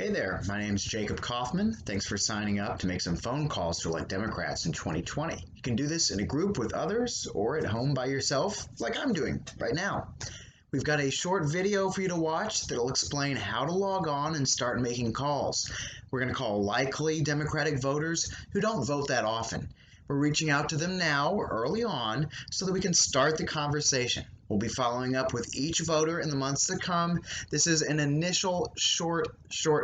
Hey there, my name is Jacob Kauffman. Thanks for signing up to make some phone calls to elect Democrats in 2020. You can do this in a group with others or at home by yourself, like I'm doing right now. We've got a short video for you to watch that'll explain how to log on and start making calls. We're going to call likely Democratic voters who don't vote that often. We're reaching out to them now, early on, so that we can start the conversation. We'll be following up with each voter in the months to come. This is an initial short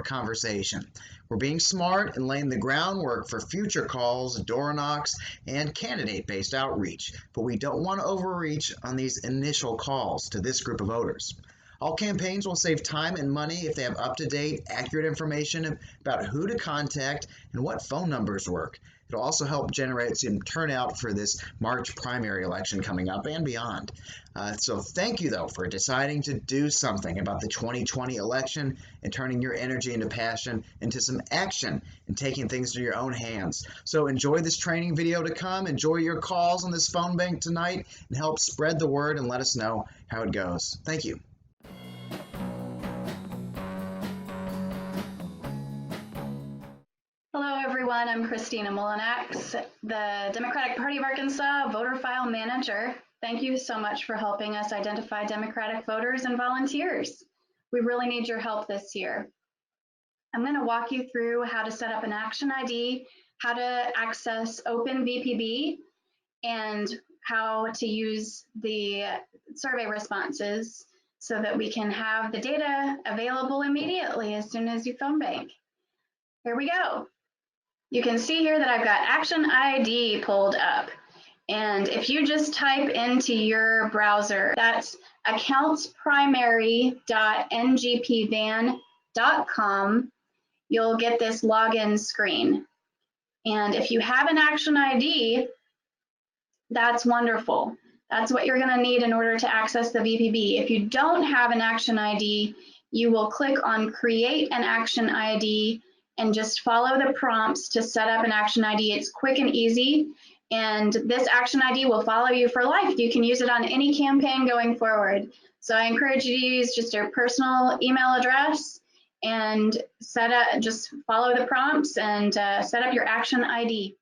conversation. We're being smart and laying the groundwork for future calls, door knocks, and candidate-based outreach, but we don't want to overreach on these initial calls to this group of voters. All campaigns will save time and money if they have up-to-date, accurate information about who to contact and what phone numbers work. It'll also help generate some turnout for this March primary election coming up and beyond. So thank you, though, for deciding to do something about the 2020 election and turning your energy into passion into some action and taking things to your own hands. So enjoy this training video to come, enjoy your calls on this phone bank tonight, and help spread the word and let us know how it goes. Thank you. Hello everyone, I'm Christina Molinax, the Democratic Party of Arkansas voter file manager. Thank you so much for helping us identify Democratic voters and volunteers. We really need your help this year. I'm going to walk you through how to set up an action ID, how to access Open VPB, and how to use the survey responses so that we can have the data available immediately as soon as you phone bank. Here we go. You can see here that I've got Action ID pulled up. And if you just type into your browser, that's accountsprimary.ngpvan.com, you'll get this login screen. And if you have an Action ID, that's wonderful. That's what you're going to need in order to access the VPB. If you don't have an Action ID, you will click on Create an Action ID and just follow the prompts to set up an Action ID. It's quick and easy, and this Action ID will follow you for life. You can use it on any campaign going forward. So I encourage you to use just your personal email address and just follow the prompts and set up your Action ID.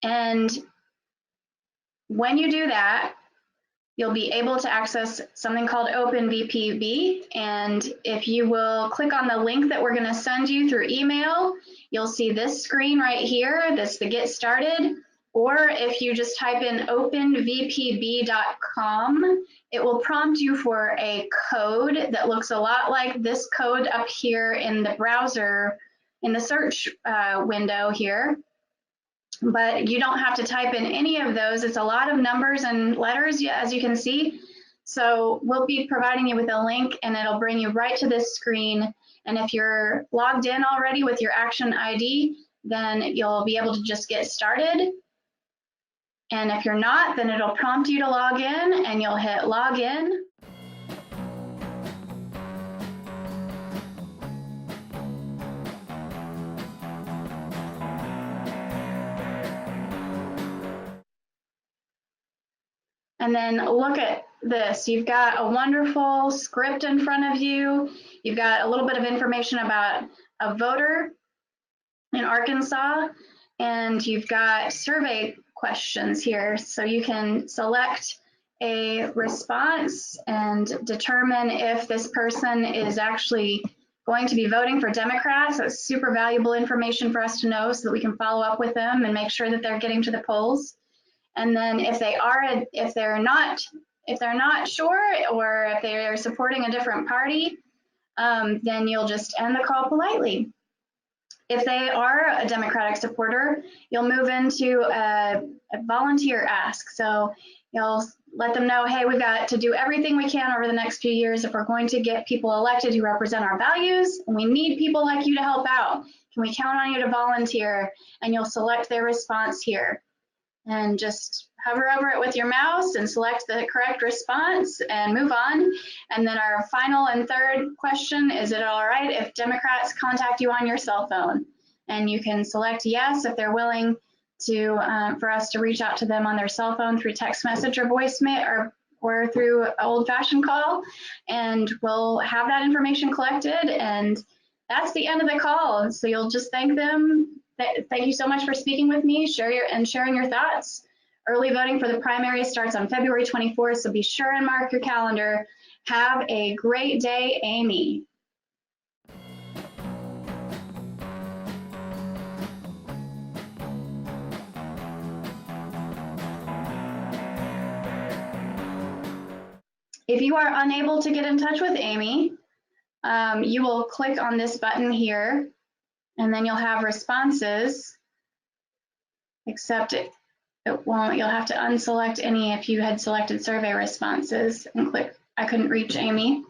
And when you do that, you'll be able to access something called Open VPB. And if you will click on the link that we're going to send you through email, you'll see this screen right here. That's the Get Started. Or if you just type in openvpb.com, it will prompt you for a code that looks a lot like this code up here in the browser, in the search window here. But you don't have to type in any of those. It's a lot of numbers and letters, as you can see. So we'll be providing you with a link and it'll bring you right to this screen. And if you're logged in already with your Action ID, then you'll be able to just get started. And if you're not, then it'll prompt you to log in and you'll hit Login. And then look at this. You've got a wonderful script in front of you. You've got a little bit of information about a voter in Arkansas, and you've got survey questions here. So you can select a response and determine if this person is actually going to be voting for Democrats. That's super valuable information for us to know so that we can follow up with them and make sure that they're getting to the polls. And then if they're not sure, or if they're supporting a different party, then you'll just end the call politely. If they are a Democratic supporter, you'll move into a volunteer ask. So you'll let them know, hey, we've got to do everything we can over the next few years if we're going to get people elected who represent our values, and we need people like you to help out. Can we count on you to volunteer? And you'll select their response here. And just hover over it with your mouse and select the correct response and move on. And then our final and third question, is it all right if Democrats contact you on your cell phone? And you can select yes if they're willing for us to reach out to them on their cell phone through text message or voicemail or through an old-fashioned call, and we'll have that information collected, and that's the end of the call. So you'll just thank them. Thank you so much for speaking with me, sharing your thoughts. Early voting for the primary starts on February 24th, so be sure and mark your calendar. Have a great day, Amy. If you are unable to get in touch with Amy, you will click on this button here, and then you'll have responses, except it won't. You'll have to unselect any if you had selected survey responses and click I couldn't reach Amy.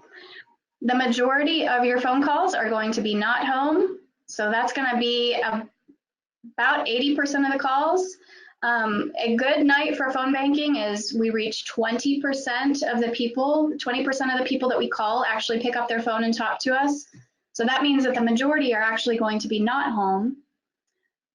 The majority of your phone calls are going to be not home, so that's going to be about 80% of the calls. A good night for phone banking is we reach 20% of the people, 20% of the people that we call actually pick up their phone and talk to us. So that means that the majority are actually going to be not home.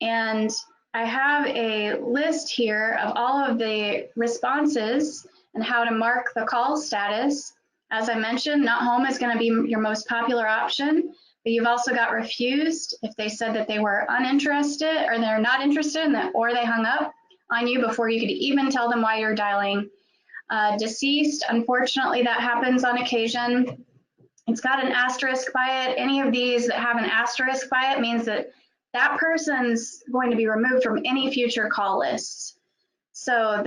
And I have a list here of all of the responses and how to mark the call status. As I mentioned, not home is going to be your most popular option, but you've also got refused if they said that they were uninterested or they're not interested in that, or they hung up on you before you could even tell them why you're dialing. Deceased, unfortunately, that happens on occasion. It's got an asterisk by it. Any of these that have an asterisk by it means that that person's going to be removed from any future call lists. So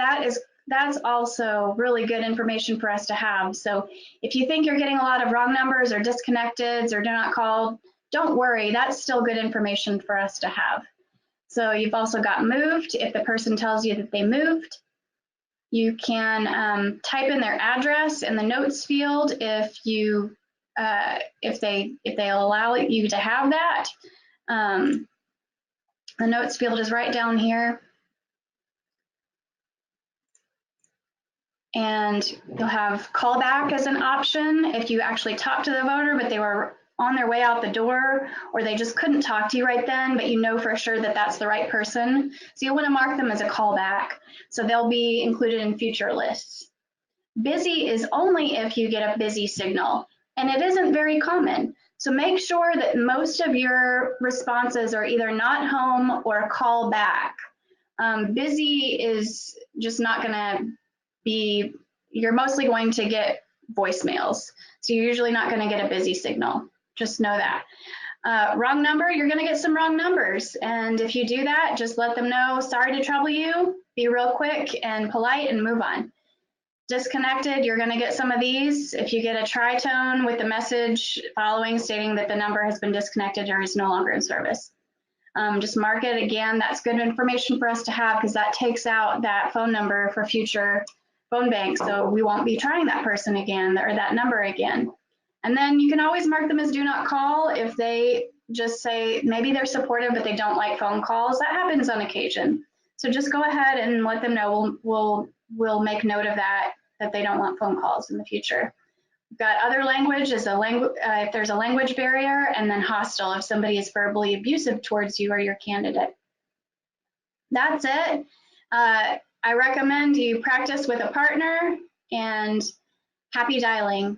that's also really good information for us to have. So if you think you're getting a lot of wrong numbers or disconnected or do not call, don't worry, that's still good information for us to have. So you've also got moved. If the person tells you that they moved, you can type in their address in the notes field if they'll allow you to have that. The notes field is right down here. And you'll have callback as an option if you actually talked to the voter, but they were on their way out the door, or they just couldn't talk to you right then, but you know for sure that that's the right person. So you'll want to mark them as a callback. So they'll be included in future lists. Busy is only if you get a busy signal, and it isn't very common. So make sure that most of your responses are either not home or call back. Busy is just not going to be, you're mostly going to get voicemails. So you're usually not going to get a busy signal. Just know that. Wrong number, you're going to get some wrong numbers. And if you do that, just let them know, sorry to trouble you, be real quick and polite and move on. Disconnected, you're going to get some of these. If you get a tritone with the message following stating that the number has been disconnected or is no longer in service. Just mark it again. That's good information for us to have because that takes out that phone number for future phone banks. So we won't be trying that person again or that number again. And then you can always mark them as do not call if they just say maybe they're supportive but they don't like phone calls. That happens on occasion. So just go ahead and let them know. We'll make note of that they don't want phone calls in the future. We've got other language as a language if there's a language barrier, and then hostile if somebody is verbally abusive towards you or your candidate. That's it. I recommend you practice with a partner, and happy dialing.